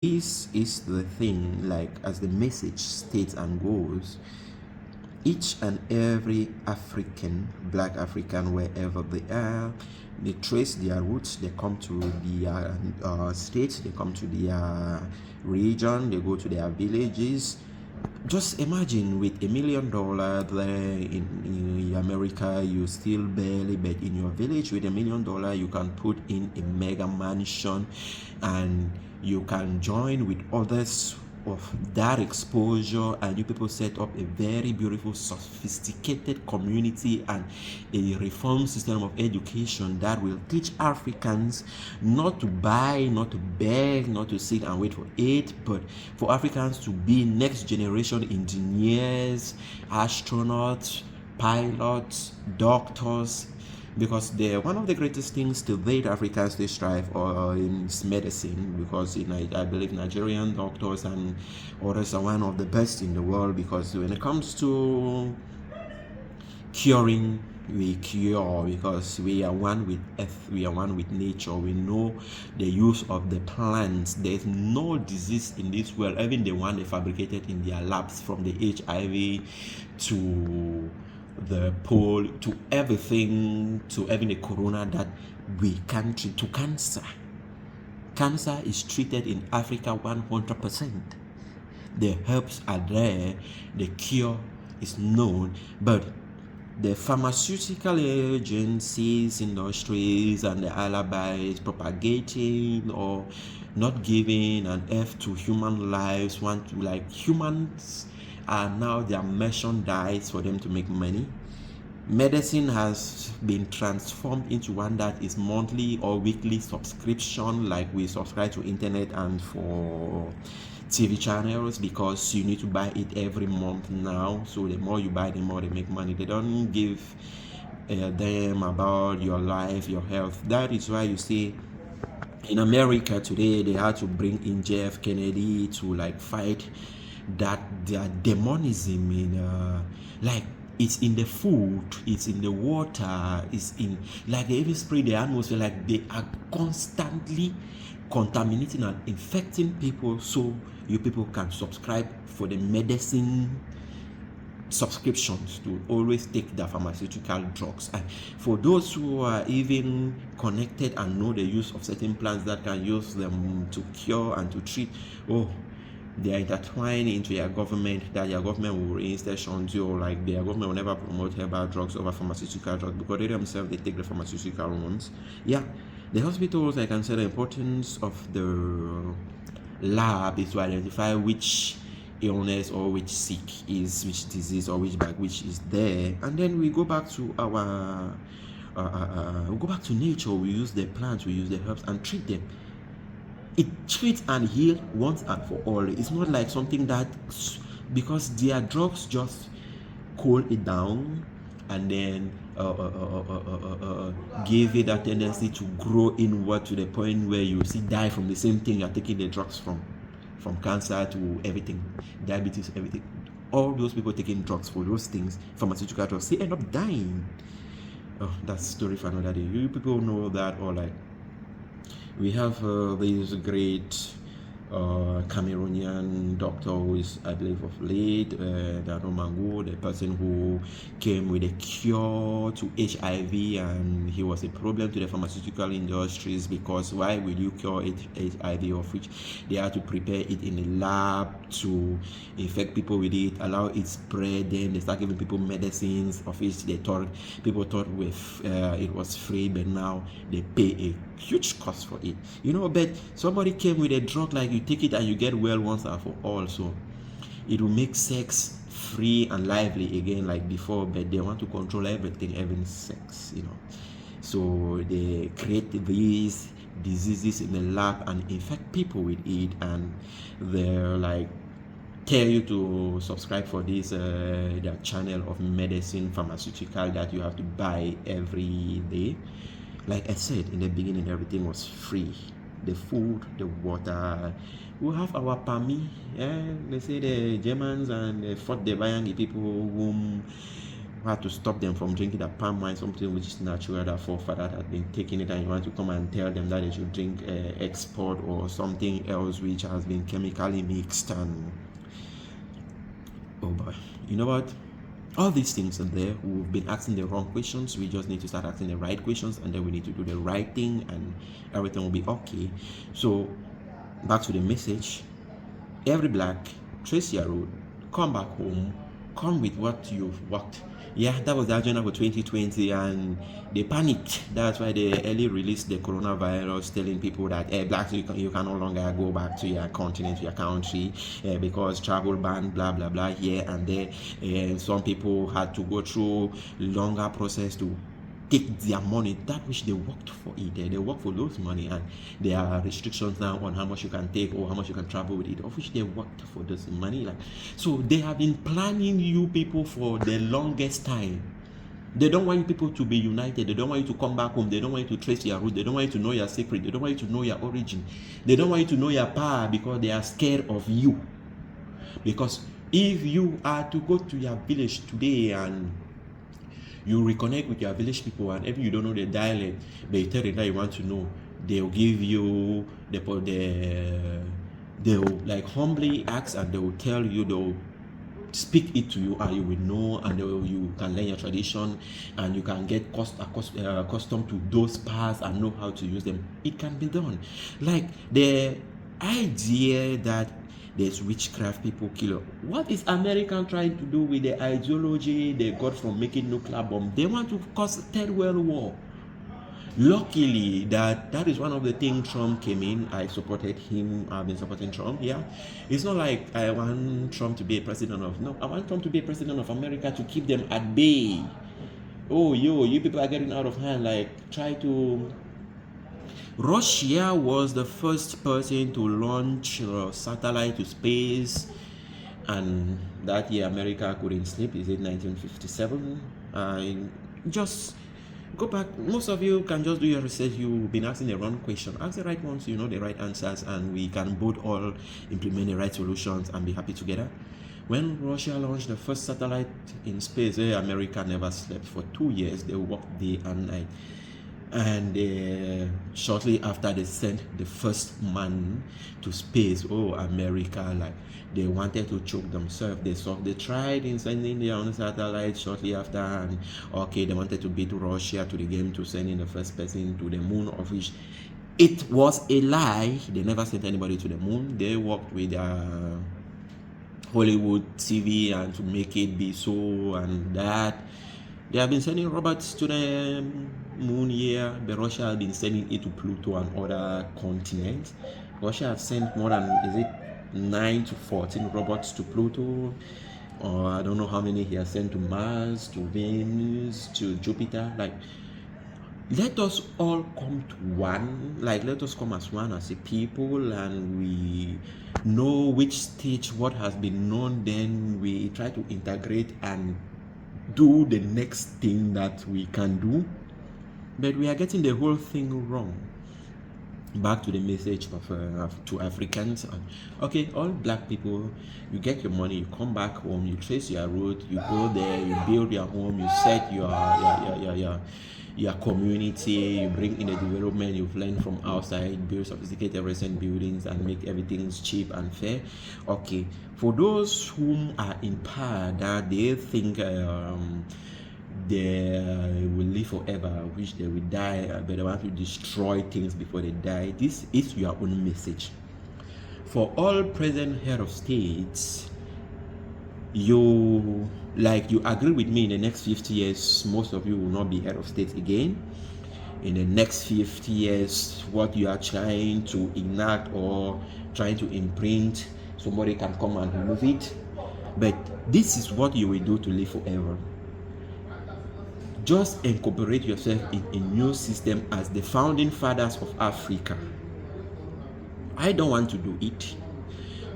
this is the thing, like as the message states and goes, each and every African, black African, wherever they are, they trace their roots, they come to their states, they come to their region, they go to their villages. Just imagine with $1 million there in America, you still barely, but in your village with $1 million, you can put in a mega mansion and you can join with others of that exposure, and you people set up a very beautiful, sophisticated community and a reform system of education that will teach Africans not to buy, not to beg, not to sit and wait for aid, but for Africans to be next generation engineers, astronauts, pilots, doctors. Because one of the greatest things to date Africans they strive in medicine, because I believe Nigerian doctors and others are one of the best in the world, because when it comes to curing, we cure because we are one with earth, we are one with nature, we know the use of the plants. There's no disease in this world, even the one they fabricated in their labs, from the HIV to the pole to everything, to even the corona, that we can treat. To cancer is treated in Africa 100%. The herbs are there, the cure is known, but the pharmaceutical agencies, industries, and the alibis propagating or not giving an F to human lives, want to, like, humans are now their merchandise for them to make money. Medicine has been transformed into one that is monthly or weekly subscription, like we subscribe to internet and for TV channels, because you need to buy it every month now. So the more you buy, the more they make money. They don't give them about your life, your health. That is why you see in America today they had to bring in JF Kennedy to, like, fight that their demonism in like, it's in the food, it's in the water, it's in, like, they even spray the atmosphere, like they are constantly contaminating and infecting people, so you people can subscribe for the medicine subscriptions to always take the pharmaceutical drugs. And for those who are even connected and know the use of certain plants that can use them to cure and to treat, they are intertwined into your government, that your government will reinstate on you, or like their government will never promote herbal drugs over pharmaceutical drugs, because they themselves, they take the pharmaceutical ones. Yeah, the hospitals, I can say the importance of the lab is to identify which illness or which which disease or which bag which is there, and then we go back to our we go back to nature. We use the plants, we use the herbs and treat them. It treats and heals once and for all. It's not like something that, because their drugs just cool it down and then give it a tendency to grow inward to the point where you see die from the same thing you're taking the drugs from cancer to everything, diabetes, everything. All those people taking drugs for those things, pharmaceutical drugs, they end up dying. That's a story for another day. You people know that, or like, we have this great Cameroonian doctor who is, I believe, of late, Mango, the person who came with a cure to HIV, and he was a problem to the pharmaceutical industries, because why will you cure HIV, of which they had to prepare it in a lab to infect people with it, allow it spread, then they start giving people medicines of which people thought with it was free, but now they pay a huge cost for it, but somebody came with a drug, like, you take it and you get well once and for all, so it will make sex free and lively again like before, but they want to control everything, even sex, so they create these diseases in the lab and infect people with it, and they're like, tell you to subscribe for this their channel of medicine pharmaceutical that you have to buy every day. Like I said in the beginning, everything was free. The food, the water. We have our PAMI. They say the Germans and the fought the Bayangi people whom had to stop them from drinking that palm wine, something which is natural, that forefather had been taking it, and you want to come and tell them that they should drink export or something else which has been chemically mixed. And oh boy, you know what? All these things are there. We've been asking the wrong questions. We just need to start asking the right questions, and then we need to do the right thing, and everything will be okay. So back to the message. Every black, trace your road, come back home, come with what you've worked. Yeah, that was the agenda for 2020, and they panicked. That's why they early released the coronavirus, telling people that blacks, you can no longer go back to your continent, your country, because travel ban, blah blah blah, here and there. And some people had to go through longer process to take their money, that which they worked for it. They work for those money, and there are restrictions now on how much you can take or how much you can travel with it, of which they worked for this money. Like, so they have been planning you people for the longest time. They don't want people to be united. They don't want you to come back home. They don't want you to trace your root. They don't want you to know your secret. They don't want you to know your origin. They don't want you to know your power, because they are scared of you. Because if you are to go to your village today and you reconnect with your village people, and if you don't know the dialect, but you tell them that you want to know, they'll give you they'll like humbly ask, and they will tell you, they'll speak it to you, and you will know, and you can learn your tradition, and you can get accustomed to those paths and know how to use them. It can be done. Like the idea that there's witchcraft, people kill. What is America trying to do with the ideology they got from making nuclear bomb? They want to cause a third world war. Luckily, that is one of the things Trump came in. I supported him. I've been supporting Trump. Yeah, it's not like I want Trump to be a president of. No, I want Trump to be a president of America, to keep them at bay. Oh, you people are getting out of hand. Like, try to. Russia was the first person to launch a satellite to space, and that year America couldn't sleep. Is it 1957? Just go back. Most of you can just do your research. You've been asking the wrong question. Ask the right ones, you know the right answers, and we can both all implement the right solutions and be happy together. When Russia launched the first satellite in space, America never slept for 2 years. They worked day and night. And shortly after they sent the first man to space, America, like, they wanted to choke themselves. They tried in sending their own satellite shortly after, and they wanted to beat Russia to the game to send in the first person to the moon, of which it was a lie. They never sent anybody to the moon. They worked with Hollywood TV and to make it be so and that. They have been sending robots to the moon here, but Russia has been sending it to Pluto and other continents. Russia has sent more than, 9 to 14 robots to Pluto, or I don't know how many he has sent to Mars, to Venus, to Jupiter. Like, let us all come to one. Like, let us come as one, as a people, and we know which stage what has been known. Then we try to integrate and do the next thing that we can do. But we are getting the whole thing wrong. Back to the message to Africans. All black people, you get your money, you come back home, you trace your route, you go there, you build your home, you set your community, you bring in the development you've learned from outside, build sophisticated recent buildings and make everything cheap and fair. For those whom are in power that they think they will live forever, which they will die, but they want to destroy things before they die, this is your own message. For all present head of states, you agree with me, in the next 50 years, most of you will not be head of state again. In the next 50 years, what you are trying to enact or trying to imprint, somebody can come and remove it. But this is what you will do to live forever. Just incorporate yourself in a new system as the founding fathers of Africa. I don't want to do it.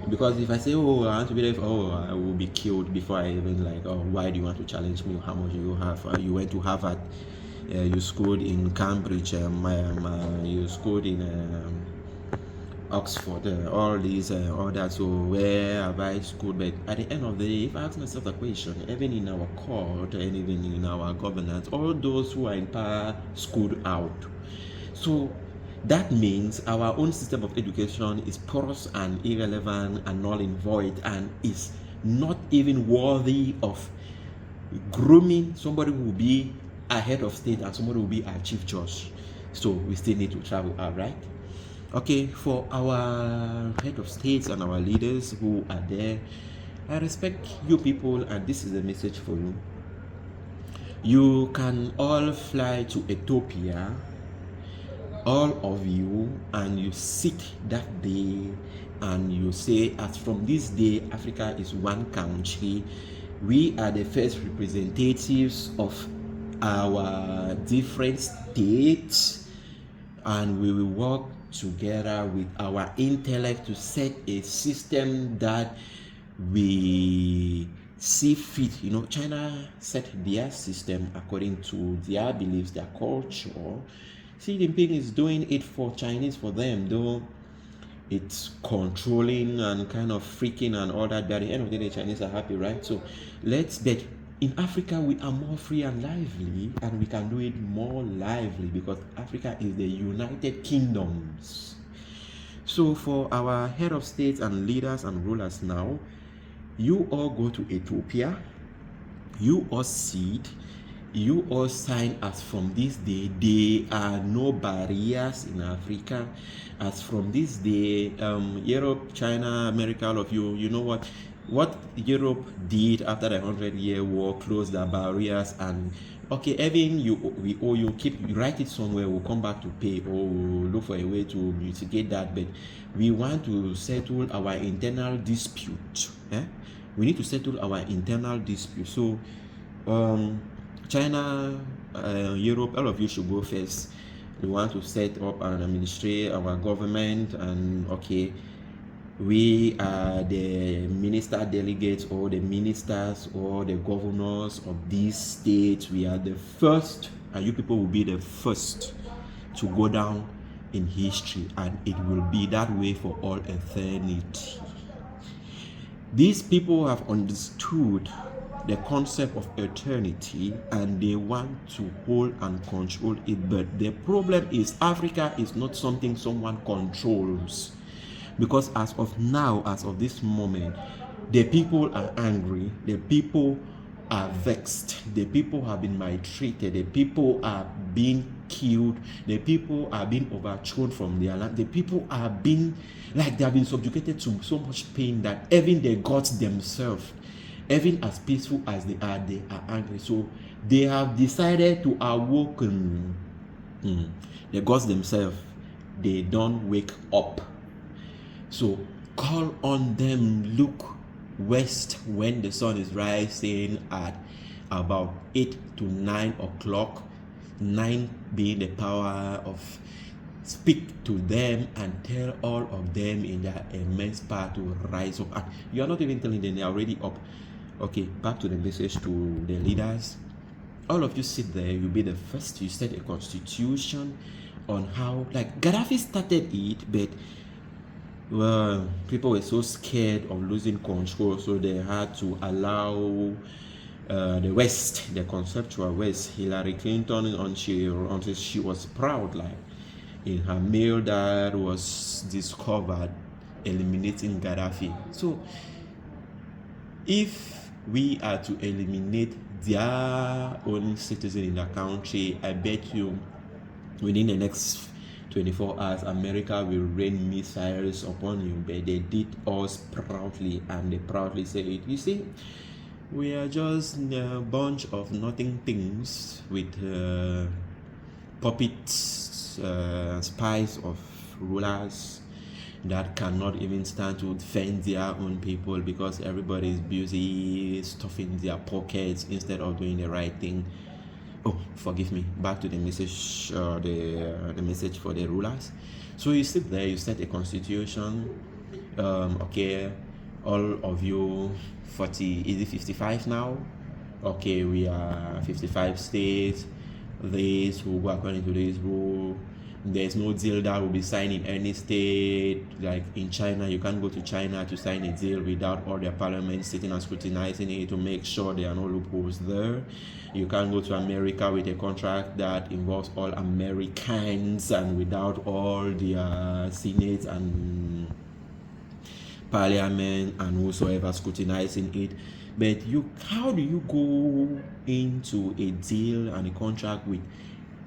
Because if I say, I want to be there, I will be killed before I even why do you want to challenge me? How much do you have? You went to Harvard, you schooled in Cambridge, you schooled in Oxford, all these, all that. So where have I schooled? But at the end of the day, if I ask myself the question, even in our court and even in our governance, all those who are in power schooled out. So that means our own system of education is porous and irrelevant and null and void, and is not even worthy of grooming somebody who will be a head of state and somebody who will be a chief judge. So we still need to travel out, right? Okay, for our head of states and our leaders who are there, I respect you people, and this is a message for you. You can all fly to Ethiopia, all of you, and you sit that day and you say, as from this day, Africa is one country. We are the first representatives of our different states, and we will work together with our intellect to set a system that we see fit. You know, China set their system according to their beliefs, their culture. Xi Jinping is doing it for Chinese, for them, though it's controlling and kind of freaking and all that. But at the end of the day, the Chinese are happy, right? So let's bet. In Africa, we are more free and lively, and we can do it more lively because Africa is the United Kingdoms. So for our head of states and leaders and rulers now, you all go to Ethiopia, you all sit, you all sign. As from this day, there are no barriers in Africa. As from this day, Europe, China, America, all of you, you know what Europe did after the 100-year war, closed the barriers, and okay, even we owe you, write it somewhere, we'll come back to pay, or we'll look for a way to mitigate that. But we want to settle our internal dispute. We need to settle our internal dispute. So China, Europe, all of you should go first. We want to set up and administrate our government, and okay, we are the minister delegates or the ministers or the governors of these states. We are the first, and you people will be the first to go down in history, and it will be that way for all eternity. These people have understood the concept of eternity, and they want to hold and control it. But the problem is, Africa is not something someone controls. Because as of now, as of this moment, the people are angry, the people are vexed, the people have been maltreated, the people are being killed, the people are being overthrown from their land, the people are being, like they have been subjugated to so much pain that even the gods themselves, even as peaceful as they are angry. So they have decided to awaken. The gods themselves, they don't wake up. So call on them, look west when the sun is rising at about 8 to 9 o'clock, 9 being the power of, speak to them and tell all of them in their immense power to rise up. And you are not even telling them, they are already up. Okay, back to the message to the leaders. All of you sit there, you'll be the first. You set a constitution on how, like Gadaffi started it, but well, people were so scared of losing control, so they had to allow the West, the conceptual West, Hillary Clinton, until she was proud, like in her mail that was discovered, eliminating Gadaffi. So if we are to eliminate their own citizen in the country, I bet you within the next 24 hours, America will rain missiles upon you. But they did us proudly, and they proudly say it. You see, we are just a bunch of nothing things with puppets, spies of rulers that cannot even stand to defend their own people because everybody is busy stuffing their pockets instead of doing the right thing. Oh, forgive me. Back to the message, the message for the rulers. So you sit there, you set a constitution. Okay, all of you, 40, is it 55 now? Okay, we are 55 states. These who go according to this rule. There's no deal that will be signed in any state. Like in China, you can't go to China to sign a deal without all their parliament sitting and scrutinizing it to make sure there are no loopholes there. You can't go to America with a contract that involves all Americans and without all their Senate and Parliament and whosoever scrutinizing it. But how do you go into a deal and a contract with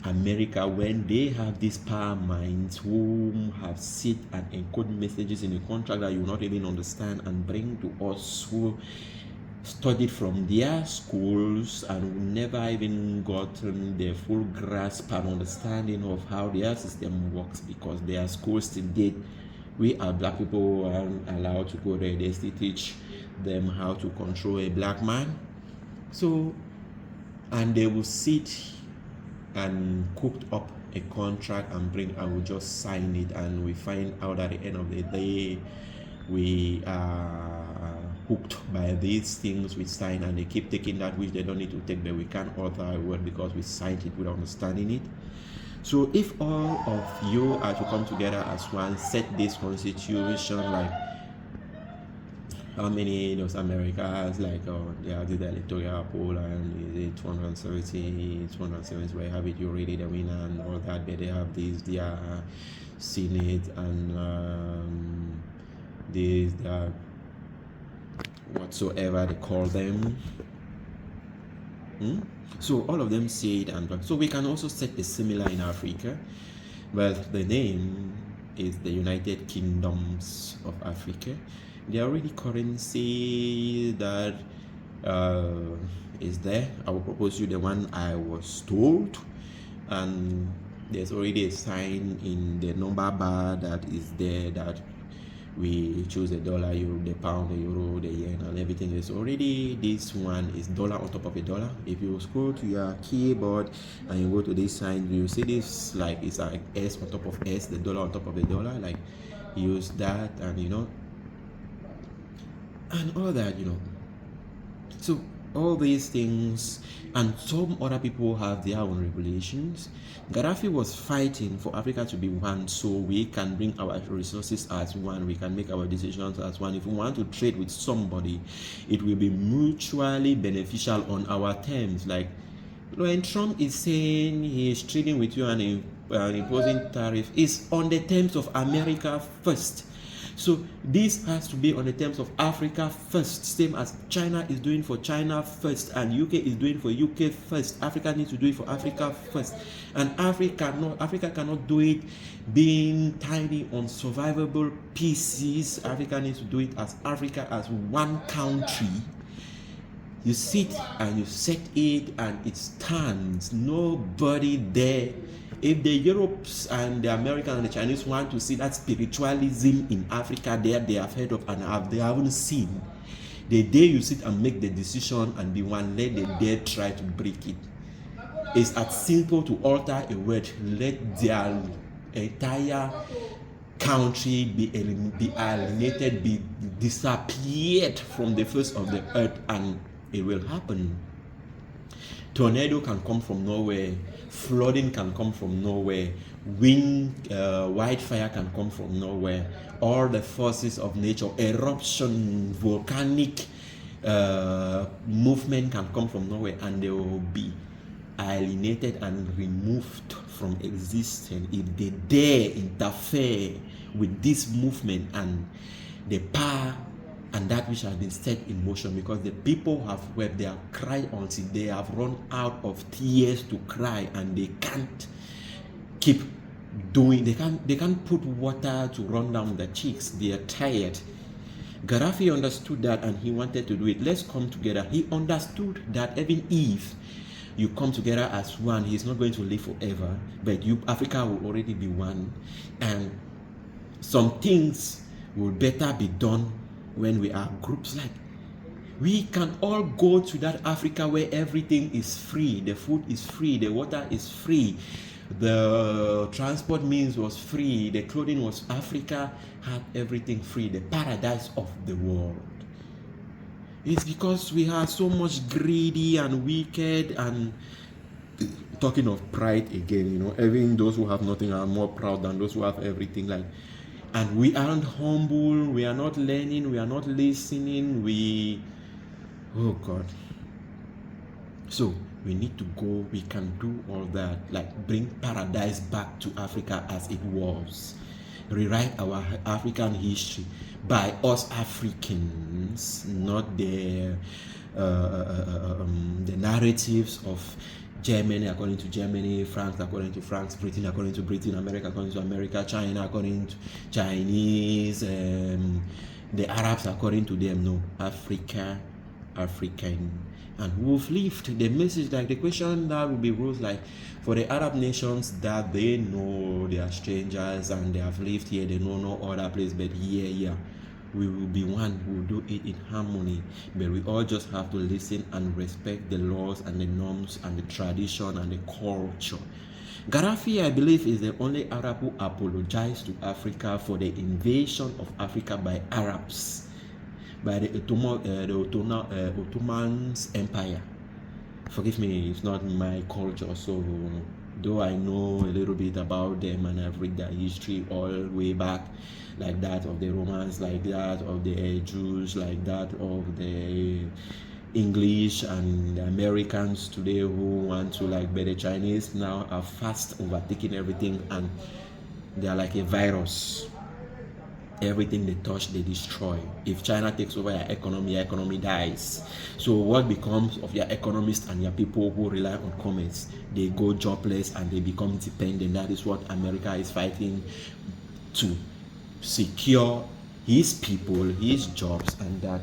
America when they have these power minds who have sit and encode messages in a contract that you will not even understand and bring to us who studied from their schools and never even gotten the full grasp and understanding of how their system works, because their schools to date, we are black people who aren't allowed to go there. They still teach them how to control a black man. So, and they will sit and cooked up a contract and will just sign it, and we find out at the end of the day we are hooked by these things we sign, and they keep taking that which they don't need to take, but we can't alter a word because we signed it without understanding it. So if all of you are to come together as one, set this constitution, like how many does America has, like they have the electoral poll, and is it 270 where you have it, you already the winner and all that, but they have these, their Senate and these whatsoever they call them. So all of them say it, and so we can also set a similar in Africa. Well, the name is the United Kingdoms of Africa. There are already currency that is there. I will propose you the one I was told, and there's already a sign in the number bar that is there that we choose the dollar, euro, the pound, the euro, the yen, and everything is already. This one is dollar on top of a dollar. If you scroll to your keyboard and you go to this sign, you see this, like it's like S on top of S, the dollar on top of a dollar. Like use that, and and all that, So all these things, and some other people have their own regulations. Gadaffi was fighting for Africa to be one, so we can bring our resources as one, we can make our decisions as one. If we want to trade with somebody, it will be mutually beneficial on our terms. Like when Trump is saying he is trading with you and imposing tariff, is on the terms of America first. So this has to be on the terms of Africa first, same as China is doing for China first, and UK is doing for UK first. Africa needs to do it for Africa first, and Africa cannot do it being tiny, unsurvivable pieces. Africa needs to do it as Africa, as one country. You sit and you set it, and it stands. Nobody there. If the Europes and the Americans and the Chinese want to see that spiritualism in Africa there, they have heard of and they haven't seen. The day you sit and make the decision and be one, let the dead try to break it. It's as simple to alter a word. Let their entire country be alienated, be disappeared from the face of the earth, and it will happen. Tornado can come from nowhere, flooding can come from nowhere, wildfire can come from nowhere. All the forces of nature, eruption, volcanic movement can come from nowhere, and they will be alienated and removed from existence if they dare interfere with this movement and the power and that which has been set in motion. Because the people have wept, they have cried until they have run out of tears to cry, and they can't keep doing, they can't put water to run down their cheeks. They are tired. Gadaffi understood that, and he wanted to do it. Let's come together. He understood that even if you come together as one, he's not going to live forever, but Africa will already be one, and some things will better be done when we are groups. Like we can all go to that Africa where everything is free, the food is free, the water is free, the transport means was free, the clothing was, Africa had everything free, the paradise of the world. It's because we are so much greedy and wicked, and talking of pride again, even those who have nothing are more proud than those who have everything. Like, and we aren't humble, we are not learning, we are not listening, oh God. So we need to go, we can do all that, like bring paradise back to Africa as it was. Rewrite our African history by us Africans, not the narratives of Germany according to Germany, France according to France, Britain according to Britain, America according to America, China according to Chinese, the Arabs according to them. No, Africa, African. And we've lived the message, like the question that will be raised, like for the Arab nations that they know they are strangers and they have lived here, they know no other place but here, we will be one who will do it in harmony. But we all just have to listen and respect the laws and the norms and the tradition and the culture. Gadaffi, I believe, is the only Arab who apologized to Africa for the invasion of Africa by Arabs, by the Ottoman's empire. Forgive me, it's not my culture, so though I know a little bit about them and I've read their history all way back, like that of the Romans, like that of the Jews, like that of the English and the Americans today who want to, like, but the Chinese now are fast overtaking everything and they are like a virus. Everything they touch, they destroy. If China takes over your economy dies. So what becomes of your economists and your people who rely on commerce? They go jobless and they become dependent. That is what America is fighting to secure his people, his jobs, and that.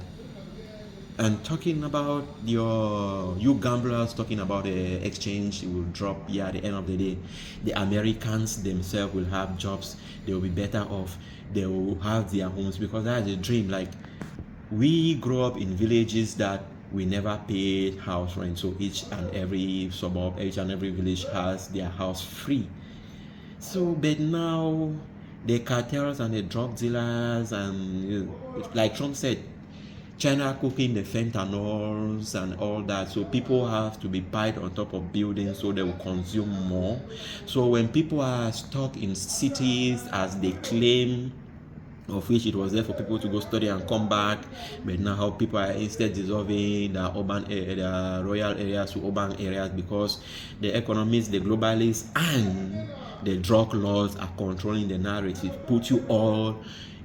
And talking about you gamblers, talking about the exchange will drop. Yeah, at the end of the day, the Americans themselves will have jobs. They will be better off. They will have their homes, because that's a dream. Like, we grow up in villages that we never paid house rent, so each and every suburb, each and every village has their house free. So, but now the cartels and the drug dealers and, like Trump said, China cooking the fentanyls and all that, so people have to be piled on top of buildings so they will consume more. So when people are stuck in cities as they claim, of which it was there for people to go study and come back, but now people are instead dissolving the royal areas to urban areas, because the economists, the globalists, and the drug laws are controlling the narrative. Put you all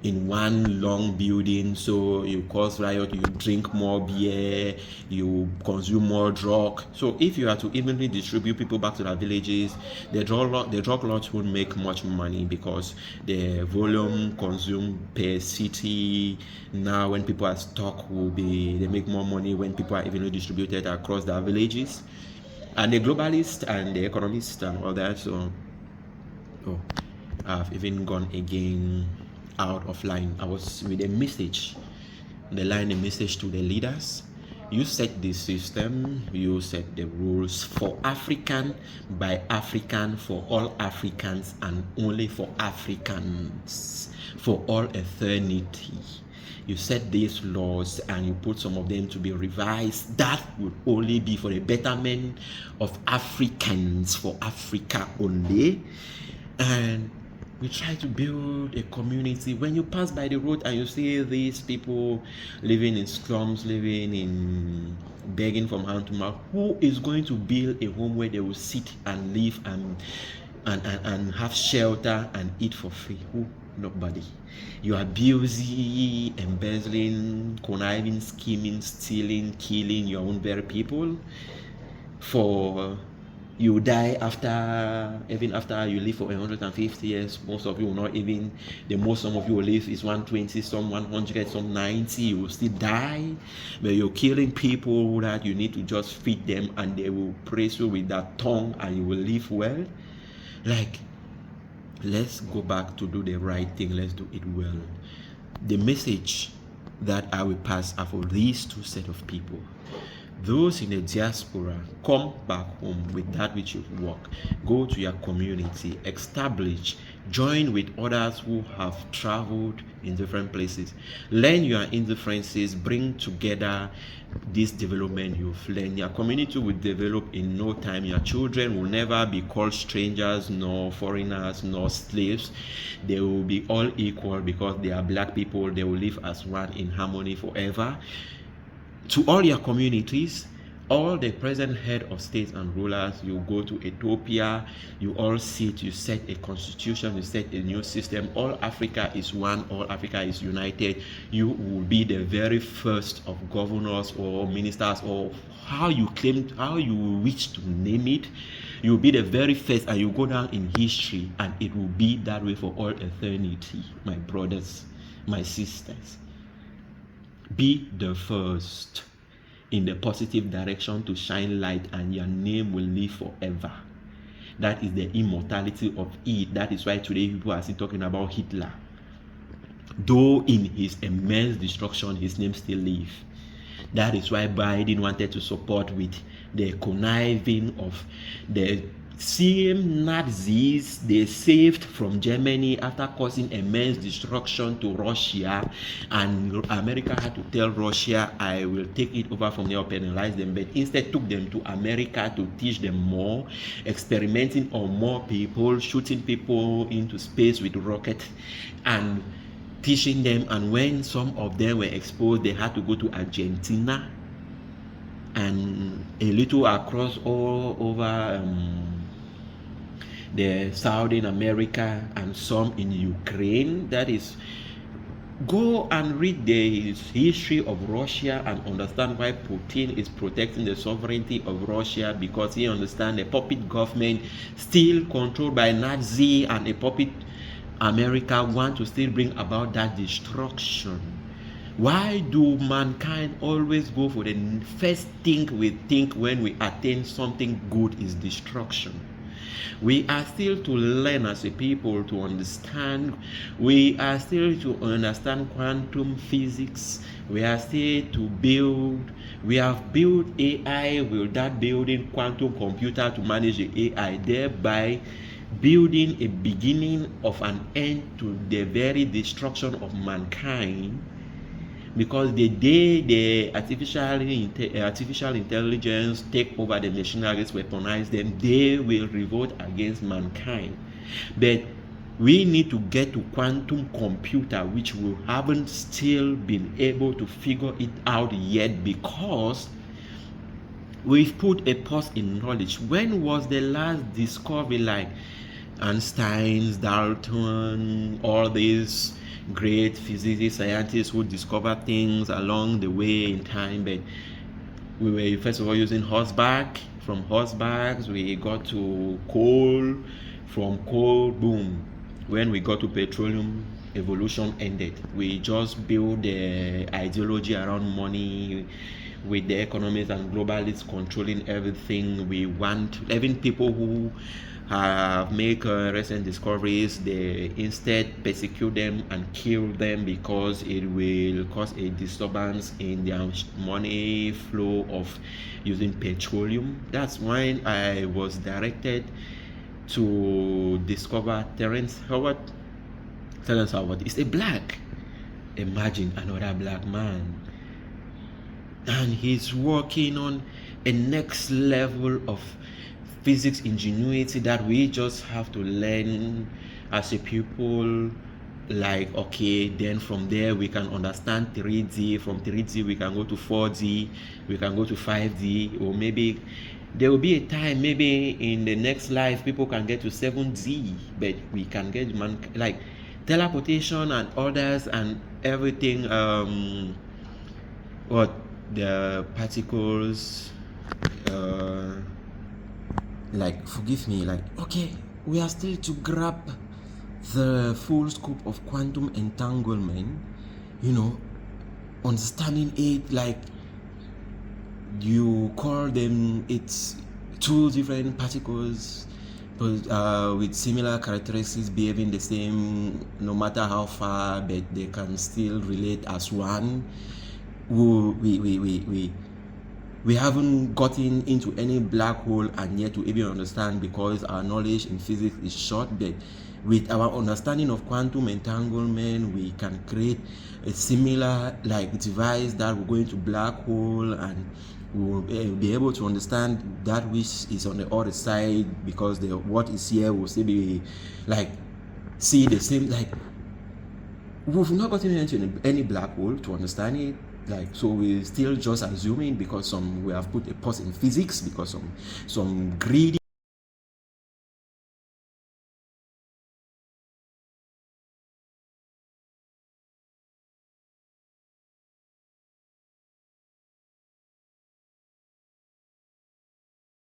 in one long building, so you cause riot, you drink more beer, you consume more drug. So if you are to evenly distribute people back to their villages, the drug lords won't make much money, because the volume consumed per city now, when people are stuck, they make more money when people are evenly distributed across their villages. And the globalists and the economists and all that, so I've even gone again out of line. I was with a message, a message to the leaders. You set the system, you set the rules for African by African, for all Africans, and only for Africans, for all eternity. You set these laws and you put some of them to be revised. That would only be for the betterment of Africans, for Africa only. And we try to build a community. When you pass by the road and you see these people living in slums, begging from hand to mouth, who is going to build a home where they will sit and live and have shelter and eat for free? Who? Nobody. You are busy embezzling, conniving, scheming, stealing, killing your own very people. You die even after you live for 150 years. Most of you will not even, the most some of you will live is 120, some 100, some 90. You will still die, but you're killing people that you need to just feed them, and they will praise you with that tongue, and you will live well. Like, let's go back to do the right thing. Let's do it well. The message that I will pass are for these two set of people. Those in the diaspora, come back home with that which you've worked. Go to your community, establish Join with others who have traveled in different places. Learn your indifferences, bring together this development you've learned. Your community will develop in no time. Your children will never be called strangers, nor foreigners, nor slaves. They will be all equal because they are black people. They will live as one in harmony forever. To all your communities, all the present head of states and rulers, you go to Ethiopia, you all sit, you set a constitution, you set a new system. All Africa is one, all Africa is united. You will be the very first of governors or ministers, or how you claim, how you wish to name it. You will be the very first, and you go down in history, and it will be that way for all eternity, my brothers, my sisters. Be the first in the positive direction to shine light, and your name will live forever. That is the immortality of it. That is why today people are still talking about Hitler. Though in his immense destruction, his name still lives. That is why Biden wanted to support with the conniving of the same Nazis they saved from Germany after causing immense destruction to Russia, and America had to tell Russia, I will take it over from there or penalize them, but instead took them to America to teach them more, experimenting on more people, shooting people into space with rockets and teaching them. And when some of them were exposed, they had to go to Argentina and a little across all over the Southern America, and some in Ukraine. That is, go and read the history of Russia and understand why Putin is protecting the sovereignty of Russia, because he understands the puppet government still controlled by Nazi and a puppet America want to still bring about that destruction. Why do mankind always go for the first thing we think when we attain something good is destruction? We are still to learn as a people to understand. We are still to understand quantum physics. We are still to build. We have built AI without building quantum computer to manage the AI, thereby building a beginning of an end to the very destruction of mankind. Because the day the artificial intelligence take over the machineries, weaponize them, they will revolt against mankind. But we need to get to quantum computer, which we haven't still been able to figure it out yet, because we've put a pause in knowledge. When was the last discovery, like Einstein's, Dalton, all these great physicists, scientists who discover things along the way in time? But we were first of all using horseback. From horsebacks we got to coal. From coal, boom, when we got to petroleum, evolution ended. We just built the ideology around money, with the economists and globalists controlling everything. We want, even people who have made recent discoveries, they instead persecute them and kill them because it will cause a disturbance in their money flow of using petroleum. That's when I was directed to discover Terrence Howard. Terrence Howard is a black. Imagine another black man, and he's working on a next level of physics ingenuity that we just have to learn as a people. Like, okay, then from there we can understand 3D. From 3D we can go to 4D, we can go to 5D, or maybe there will be a time, maybe in the next life, people can get to 7D. But we can get like teleportation and others and everything. What the particles, like, forgive me, like, okay, we are still to grab the full scope of quantum entanglement, understanding it. Like, you call them, it's two different particles, but with similar characteristics, behaving the same no matter how far, but they can still relate as one. We haven't gotten into any black hole and yet to even understand, because our knowledge in physics is short. But with our understanding of quantum entanglement, we can create a similar like device that will go into black hole, and we'll be able to understand that which is on the other side, because the what is here will still be like see the same. Like we've not gotten into any black hole to understand it. Like, so we're still just assuming, because we have put a pause in physics, because some greedy